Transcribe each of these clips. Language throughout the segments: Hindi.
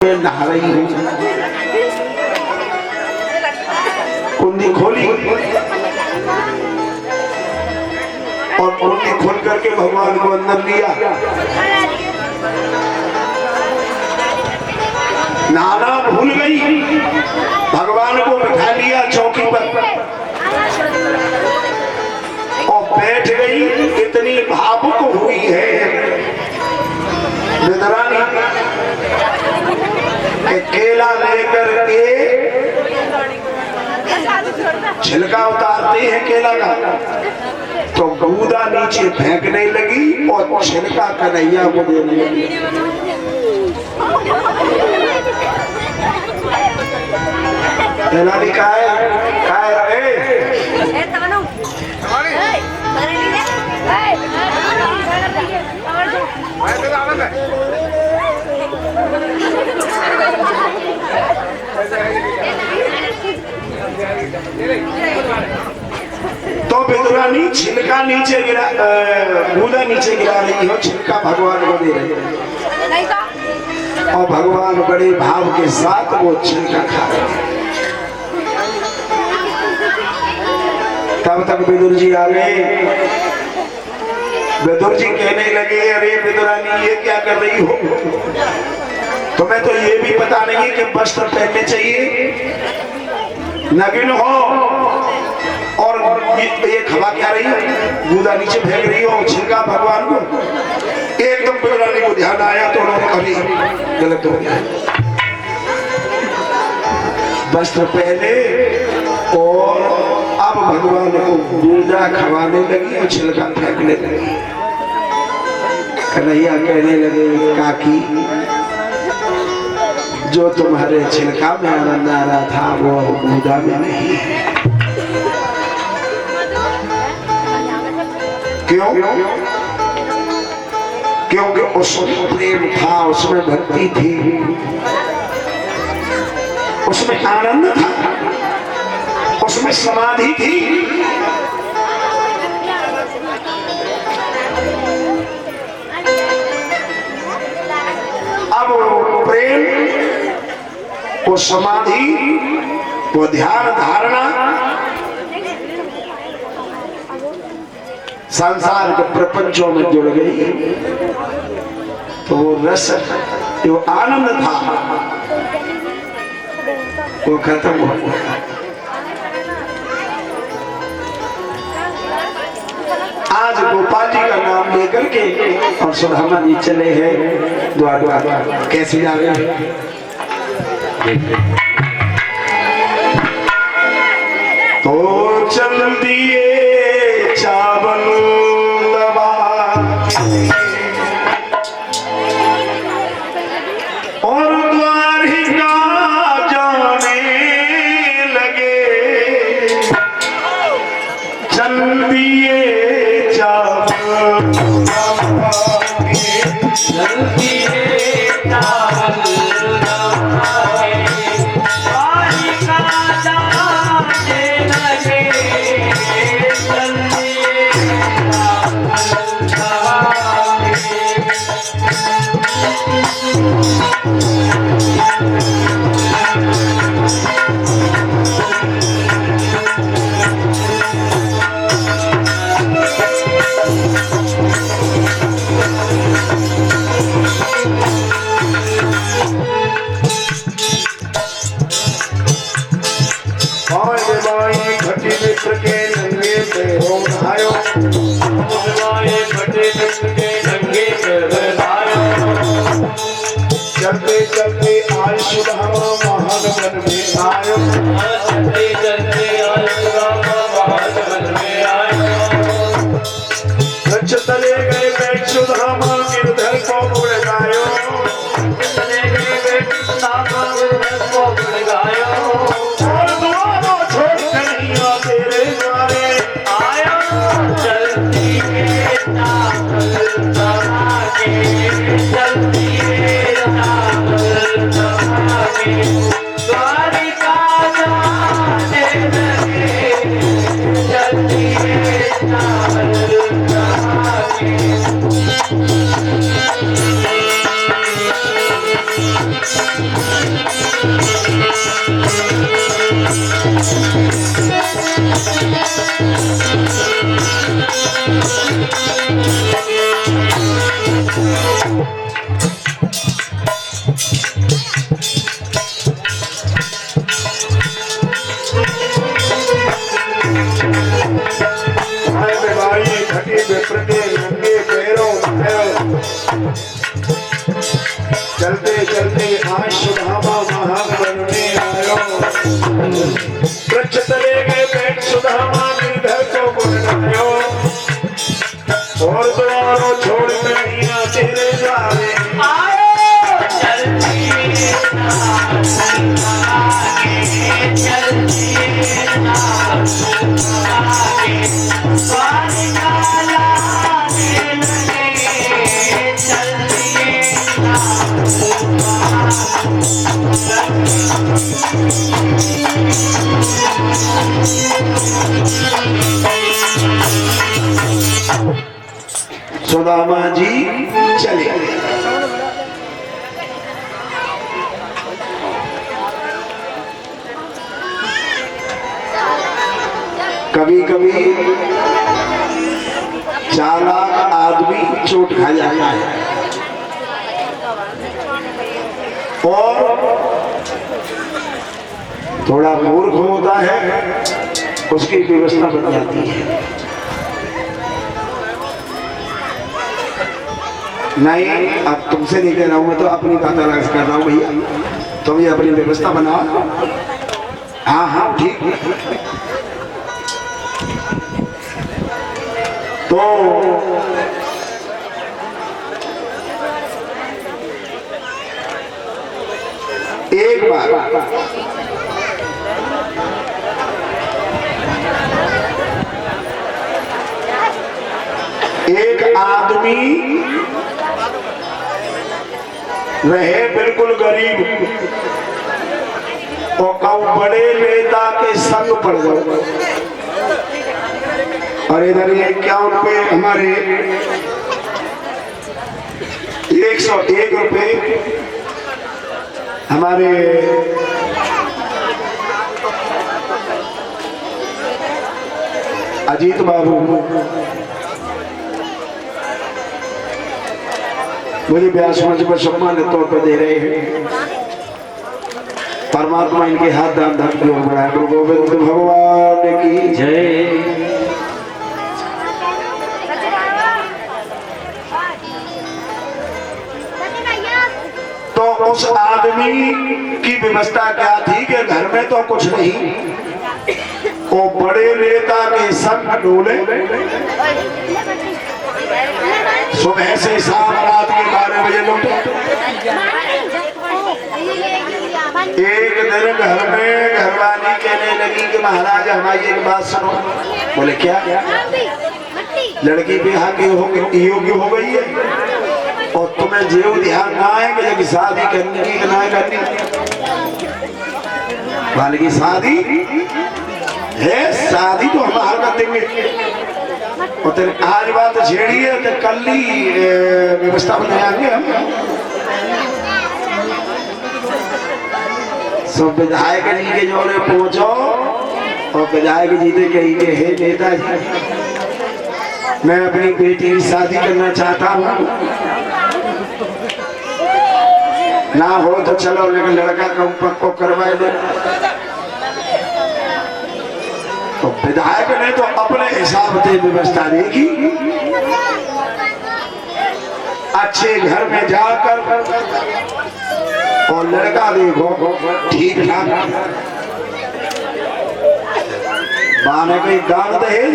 नहा रही हूँ। कुंडी खोली और कुंडी खोल करके भगवान को अंदर लिया। नहाना भूल गई, भगवान को बिठा लिया चौकी पर और बैठ गई। इतनी भावुक हुई है विद्रानी कि केला लेकर के छिलका उतारते हैं केला का, तो गूदा नीचे फेंकने लगी और छिलका कन्हैया को देने लगी। कहा तो विदुरानी छिलका नीचे गिरा, गूदा नीचे गिरा रही हो, छिलका भगवान को दे रही है और भगवान बड़े भाव के साथ वो छिलका खा रहे हैं। तब तक विदुर जी आ गए। विदुर जी कहने लगे, अरे विदुरानी ये क्या कर रही हो? तुम्हें तो ये भी पता नहीं कि वस्त्र पहनने चाहिए, नगिन हो और ये खवा क्या रही हो, गूदा नीचे फेंक रही हो छिलका भगवान को। एकदम विदुरानी को ध्यान आया तो उन्होंने कभी गलत हो गया। वस्त्र पहने और अब भगवान को गूदा खवाने लगी और छिलका फेंकने लगी। कन्हैया कहने लगे, काकी जो तुम्हारे छिलका में आनंद आ रहा था वो गूदा में नहीं। क्यों? क्योंकि उसमें प्रेम था, उसमें भक्ति थी, उसमें आनंद था, उसमें समाधि थी। अब प्रेम, वो समाधि, वो ध्यान धारणा संसार के प्रपंचों में जुड़ गई, तो वो रस, वो आनंद था, वो खत्म हो गया। आज गोपाल जी का नाम लेकर के और सुदामा जी चले हैं द्वार द्वार। कैसे जा रहे हैं? तो चल दिए चावल दबा और द्वारिका जाने लगे। चल दिए चावल दबा, चल दिए चावल चलते चलते आय सुदामा महानगर में आयो। चलते चलते आय सुदामा महानगर में आयो। गच्छ तले गए बैठ सुदामा गिरधर को गुण गायो। तले गए बैठ सुदामा गिरधर को गुण गायो। और दुआरों छोड़ कन्हैया तेरे द्वारे आयो। चलती है चावल दबा के, चलती है द्वारिका जाने आज सुदामा महान वन में आयो। वृक्ष तले गए बैठ सुदामा गिरधर को बुलायो। और द्वारों छोड़ मैया तेरे जावे आयो चलती आगे चलती आगे पानी डाला लगे चलती सुदामा जी चले। कभी कभी चालाक आदमी चोट खा जाता है और थोड़ा मूर्ख होता है, उसकी व्यवस्था बन जाती है। नहीं, अब तुमसे नहीं कह रहा हूं, मैं तो अपनी बात अलग कर रहा हूं भैया, तुम ये अपनी व्यवस्था बनाओ। हाँ हाँ ठीक। तो एक बार एक आदमी रहे बिल्कुल गरीब और कऊ बड़े नेता के संग पड़ गए। और इधर ये 51 रुपये हमारे 101 रुपये हमारे अजीत बाबू मुझे ब्यास मंच पर सम्मानित तौर पर दे रहे हैं। परमात्मा इनके हाथ दान धन की ओर बढ़ाए। गुरु गोविंद भगवान की जय। तो उस आदमी की व्यवस्था क्या थी कि घर में तो कुछ नहीं, वो बड़े नेता के संग डोले सुबह से शाम रात के 12 बजे लौटे। एक दिन घर में घरवाली कहने लगी कि महाराज हमारी एक बात सुनो। बोले क्या? लड़की बिहार की योग्य हो गई है और तुम्हें जेव ध्यान ना है कि शादी करनी की ना करनी। वाली की शादी है, शादी तो हम हर कर देंगे। और तेरे आज बात छेड़ी है तो कल ही व्यवस्था बनाएंगे हम। सब विधायक जी के जोड़े पहुंचो और विधायक जी ने कहेंगे हे नेताजी मैं अपनी बेटी की शादी करना चाहता हूँ, ना हो तो चलो लेकिन लड़का कम पक्को करवाए दे। तो विधायक ने तो अपने हिसाब से व्यवस्था देखी, अच्छे घर में जाकर और लड़का देखो ठीक ठाक। माँ ने कही दान दहेज,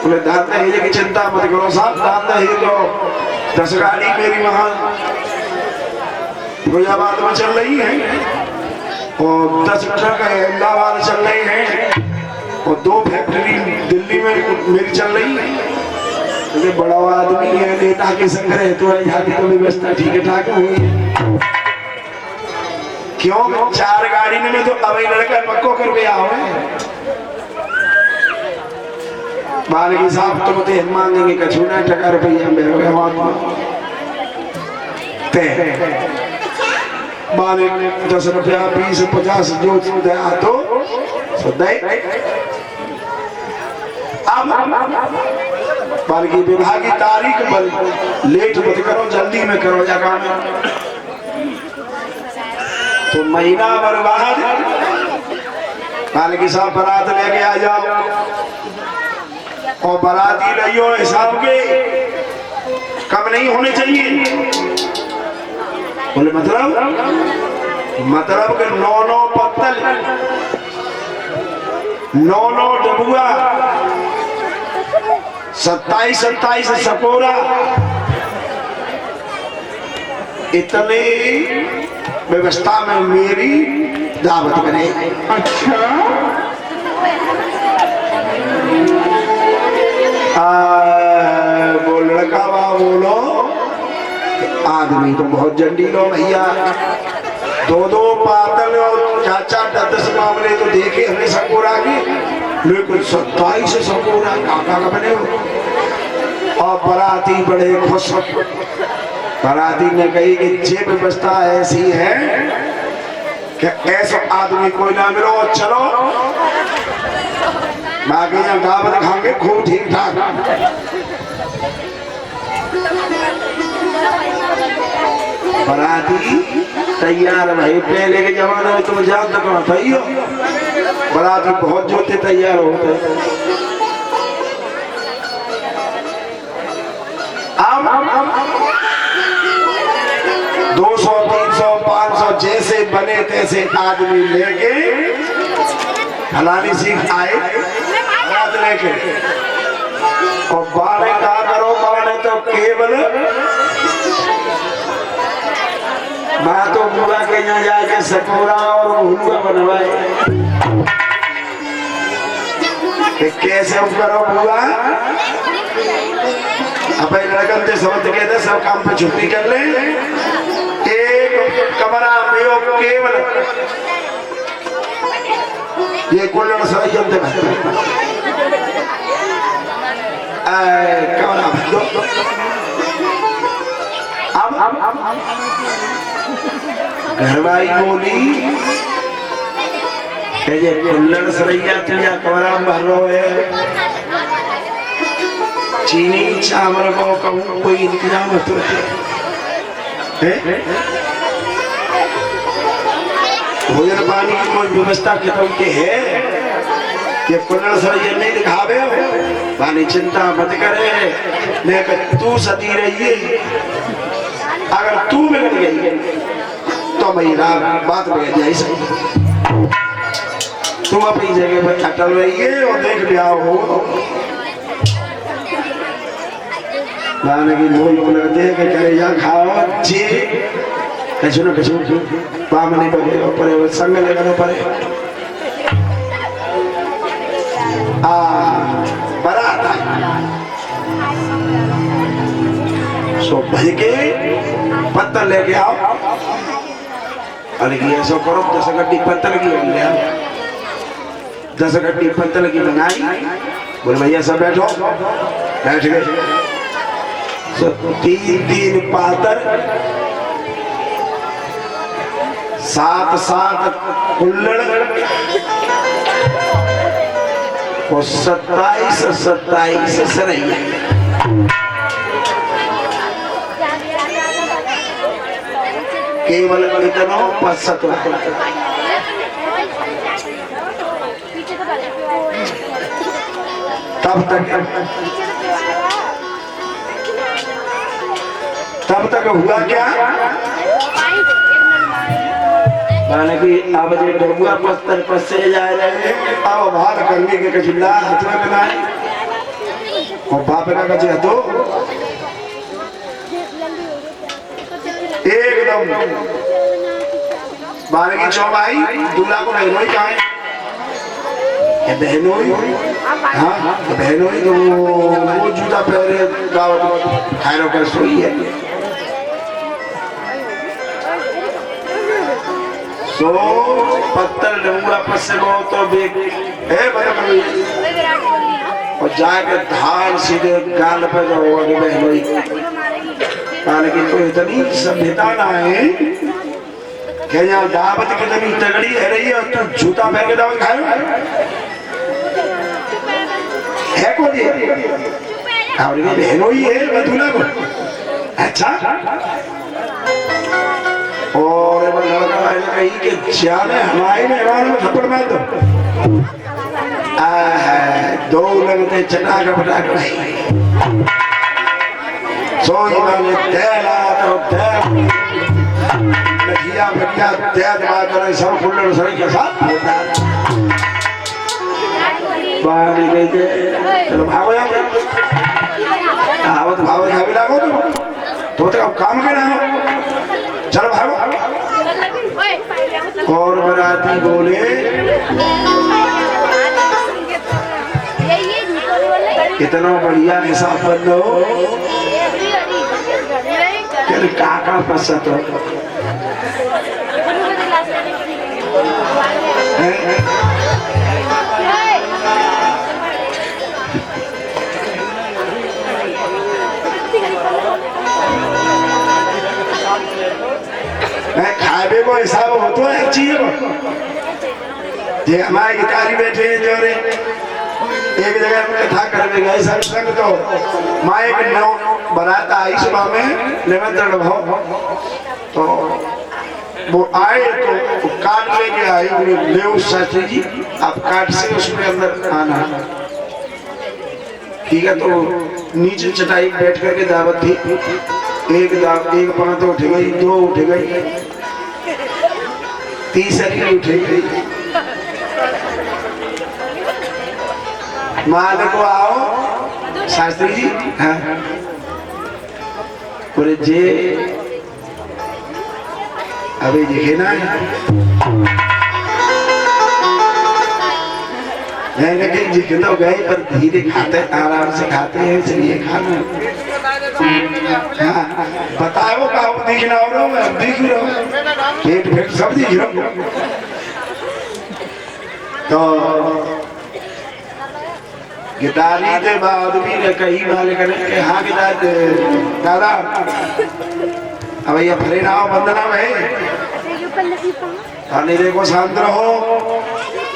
बोले दान दहेज की चिंता मत करो साहब, दान दहेज तो 10 गाड़ी मेरी वहां फिरोजाबाद में चल रही है और 10 ट्रक अहमदाबाद चल रही है और 2 फैक्ट्री दिल्ली में मेरी चल रही है। तो बड़ा आदमी है, नेता के संग रहे तो यहाँ की तो व्यवस्था ठीक ठाक हुई। क्यों 4 गाड़ी में तो अभी लड़का पक्को कर गया हो। बालकी साहब तुम तो मांगेंगे कछु ना टका रुपया में माने 10 रुपया 20 50 जो दया तो अब बालकी विवाह की तारीख लेट मत करो, जल्दी में करो या काम। तो महीना भर बाद बालकी साहब बारात लेके आ जाओ और बाराती रहियो हिसाब के कम नहीं होने चाहिए। बोले मतलब के 9 पत्तल, 9 डबुआ, 27 सकोरा, इतने व्यवस्था में मेरी दावत बने। अच्छा वो लड़का बोलो आदमी तो बहुत जंडील हो भैया, 2 पातल और 4 10 मामले तो देखे हमने सकोरा के, लेकिन 27 सकोरा काका का बने हो। और बराती बड़े खुश, बराती ने कही कि ये व्यवस्था ऐसी है कि ऐसा आदमी कोई ना मिलो, चलो बाकी यहाँ दावत खाएंगे खूब ठीक ठाक। बराती तैयार भाई, पहले के जमाने में तुम जानते कौन था यो, बराती बहुत जोते तैयार होते। अब 200 300 500 जैसे बने तैसे आदमी लेके हलाली सीख आए बारात लेके, और बारे का करो, बारे तो केवल मैं तो बुआ के यहाँ जाके सकोरा और हुलुआ बनवाए। कैसे करो बुआ, अब लड़कन से समझ के दे सब काम पे छुट्टी कर ले, एक कमरा में केवल ये कुल्लड़ सराय जनते कमरा दो। अब घरवाई बोली कुल्लड़ सरैया तुझा कमरा भर रो है, चीनी चावल को कहूँ कोई इंतजाम तो भोजन पानी की कोई व्यवस्था कितम के है, ये कुल्लड़ सरैया नहीं दिखावे हो, पानी चिंता मत करे, लेकिन तू सदी रहिए, अगर तू बिगड़ गई तो मेरा बात बिगड़ जाए। तुम अपनी जगह पर अटल रहिए और देख लिया हो की लोग लगते हैं कि कलेजा खाओ जी कछु न कछु पाम नहीं पड़े संग लेकर पड़े। बारात सो भाई के पत्थर लेके आओ, अरे ऐसा करो 10 गड्डी पत्थर की बन गया, 10 गड्डी पत्थर की बनाई। बोले भैया सब बैठो, बैठ गए। 3 पातर, 7 कुल्लड़ और 27 सरैया। केवल इतना 5 तब तक हुआ क्या, माने कि अब जो डबुआ पत्थर पसे जा रहे हैं, अब बाहर करने के कचिल्ला हाथ में बनाए और बाप का कचे हतो एकदम बारे की चौबाई दूल्हा को बहनोई कहा है, बहनोई, हाँ बहनोई तो वो जूता पहने दावत खायरों का सोई है। तो पत्थर डबुआ पसे तो बेग और जाके धार सीधे गाल पे जाओ आगे बहनोई, लेकिन तो इतनी सभ्यता ना है कि यहाँ दावत कितनी तगड़ी है रही है और तू जूता पहन के दावत खाए है कौन ये बहनोई है दूल्हा को। अच्छा और लड़का कही कि जाने हमारे मेहमानों में थप्पड़ मार दो, 2 लगते चटाक पटाक नहीं सोई वाले तेला तो तेल भैया भैया दया दबा कर सब फुल्लड़ सड़ी के साथ बाहर निकल के चलो भागो यार आवत भागो भाभी लागो तो अब काम के ना चलो भागो। और बराती बोले इतना बढ़िया हिसाब बन लो काका पसंद हो खाबे को हिसाब हो तो एक चीज ये हमारे गिटारी बैठे हैं जो रे एक जगह कथा करने गए सत्संग तो माँ एक नौ बनाता आई सुबह में निमंत्रण भाव तो वो आए तो कार्ड लेके आए लेव शास्त्री जी आप कार्ड से उसमें अंदर आना ठीक है। तो नीचे चटाई बैठ करके दावत थी एक पांच उठ गई दो उठ गई तीसरी उठ गई मान को आओ शास्त्री जी हाँ बोले जे अभी दिखे ना लेकिन जिख तो गए पर धीरे खाते आराम से खाते हैं इसलिए खाना हाँ बताओ का दिखना हो दिख रहा पेट फेट सब दिख रहा तो गिटारी के बाद भी कई वाले करें हाँ गिटार दादा अब भैया फरे ना हो बंदना भाई देखो शांत रहो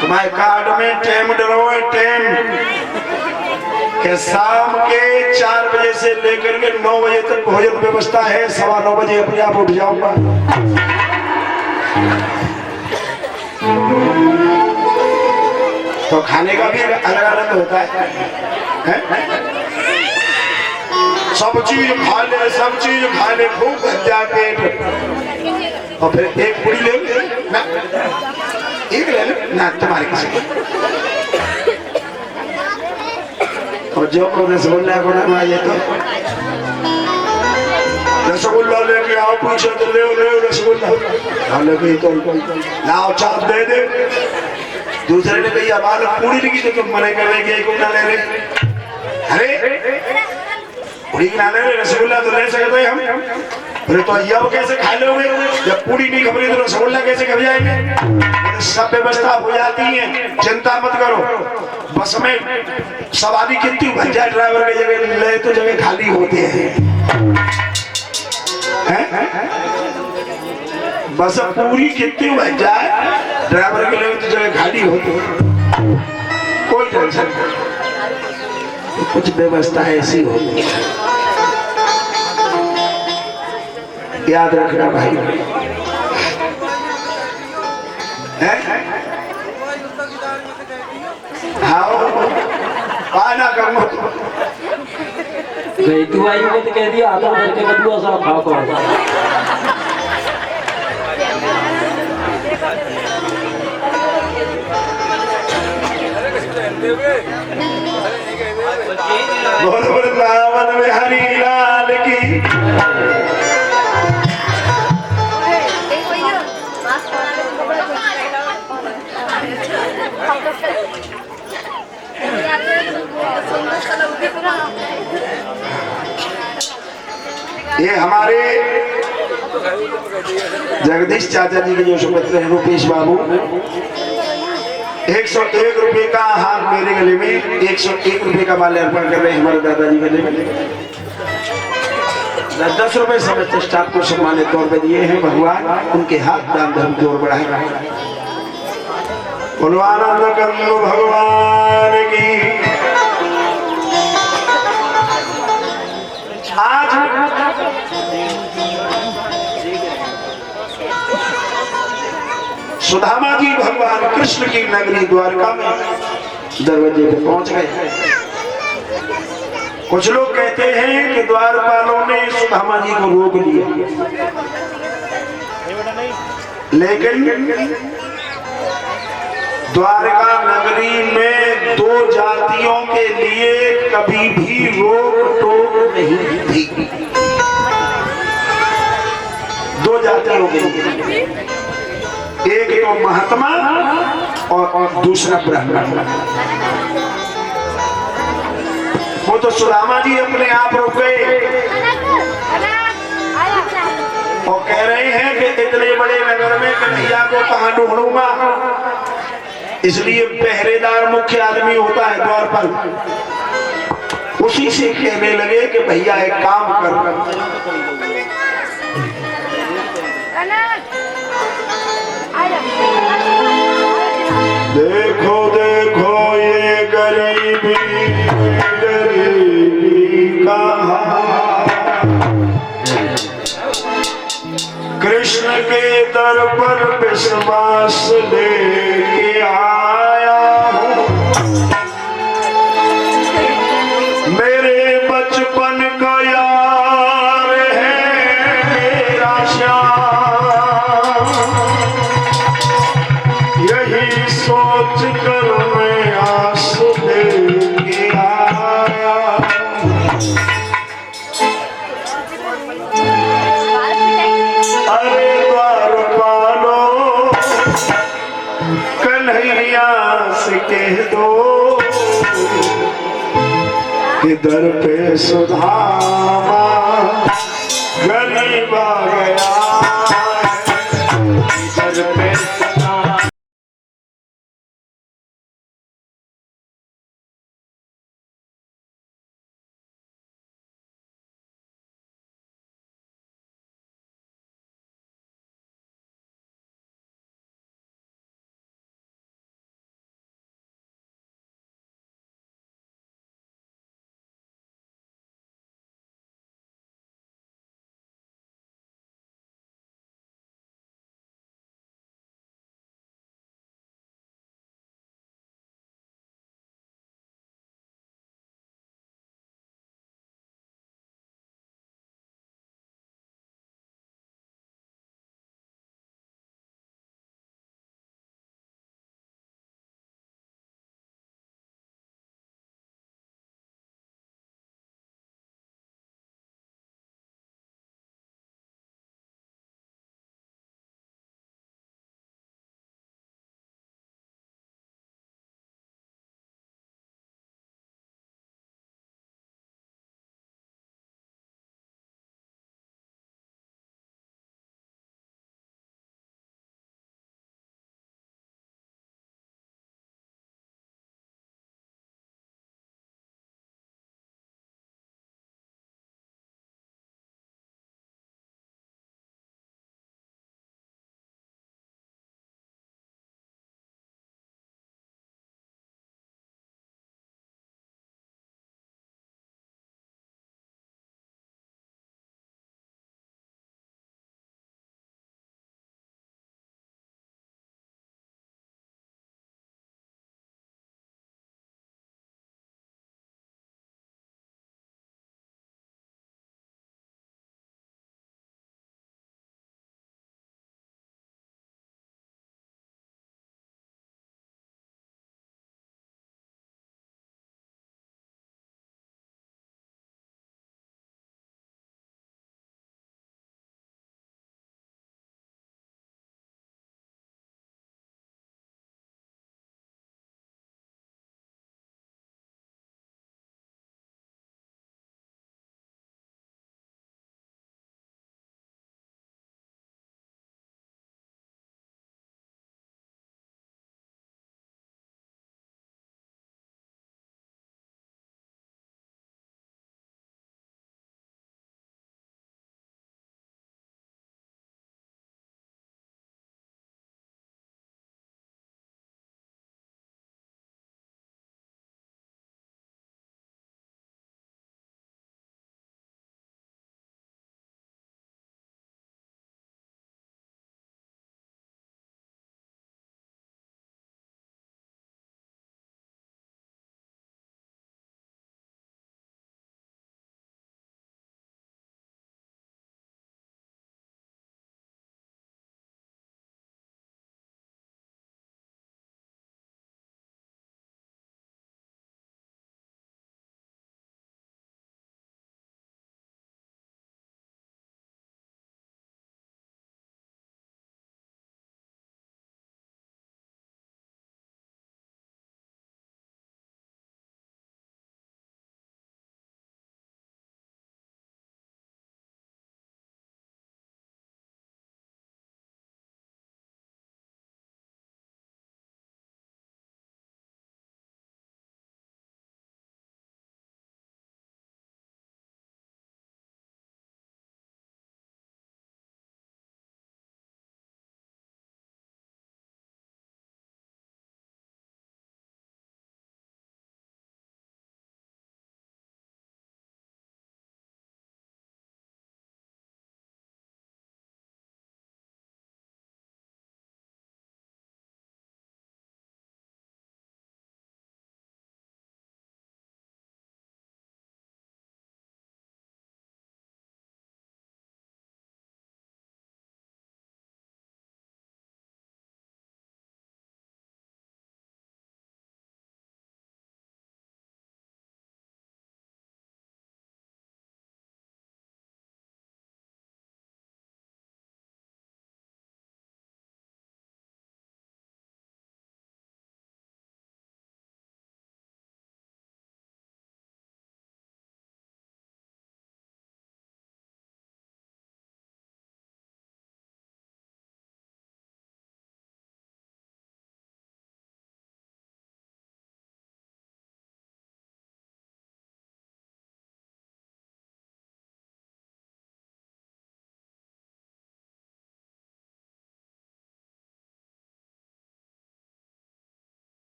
तुम्हारे कार्ड में टाइम डरो टाइम के शाम के 4 बजे से लेकर के 9 बजे तक भोजन व्यवस्था है 9:15 बजे अपने आप उठ जाऊंगा तो खाने का भी अलग अलग होता है? सब चीज खा ले खूब भज्जा पेट और फिर एक पूरी ले ना एक ले ना तुम्हारे किसी और जो को रसगुल्ला को ना ये तो रसगुल्ला लेके आओ पूछो तो ले रसगुल्ला लेके तो लाओ चाप दे दे दूसरे ने कही अब पूरी लिखी तो तुम मने कर रहे कि ना ले रहे अरे पूरी ना ले रहे रसगुल्ला तो ले सकते हैं हम अरे तो ये कैसे खा लोगे जब पूरी नहीं खबरी तो रसगुल्ला कैसे खा जाएंगे सब व्यवस्था हो जाती है चिंता मत करो बस में सवारी कितनी भर जाए ड्राइवर की जगह ले तो जगह खाली होती है बस पूरी कितनी भर जाए ड्राइवर के लिए तो जगह खाली होती है कोई टेंशन नहीं कुछ व्यवस्था ऐसी होती है याद रखना भाई पाना करो तू आई को तो कह दिया आता करके बदलू सब खाओ करो बोल वृंदावन में हरि लाल की ये हमारे जगदीश चाचा जी के जो सुपुत्र हैं रूपेश बाबू 101 रुपए का हाथ मेरे गले में 101 रुपए का माल्यार्पण कर रहे हैं हमारे दादाजी गले में 10 रुपए समस्त स्टाफ को सम्मानित तौर पर दिए हैं भगवान उनके हाथ दान धर्म की ओर बढ़ाएगा आनंद कर लो भगवान की आज सुदामा जी भगवान कृष्ण की नगरी द्वारका में दरवाजे पे पहुंच गए कुछ लोग कहते हैं कि द्वारपालों ने सुदामा जी को रोक लिया लेकिन द्वारका नगरी में दो जातियों के लिए कभी भी रोक टोक नहीं थी। दो जातियों के लिए, एक तो महात्मा और दूसरा ब्राह्मण। वो तो सुदामा जी अपने आप रुक गए और कह रहे हैं कि इतने बड़े नगर में कन्हैया को कहां ढूंढूंगा, इसलिए पहरेदार मुख्य आदमी होता है द्वार पर, उसी से कहने लगे कि भैया एक काम कर, देखो देखो ये गरीबी कहाँ, कृष्ण के दर पर विश्वास लेके आया हूँ, मेरे बचपन का यार है मेरा श्याम, यही सोच कर मैं आस लेके आया। अरे द्वारपालो कन्हैया से कह दो इधर पे सुधामा गरीब आ गया, इधर पे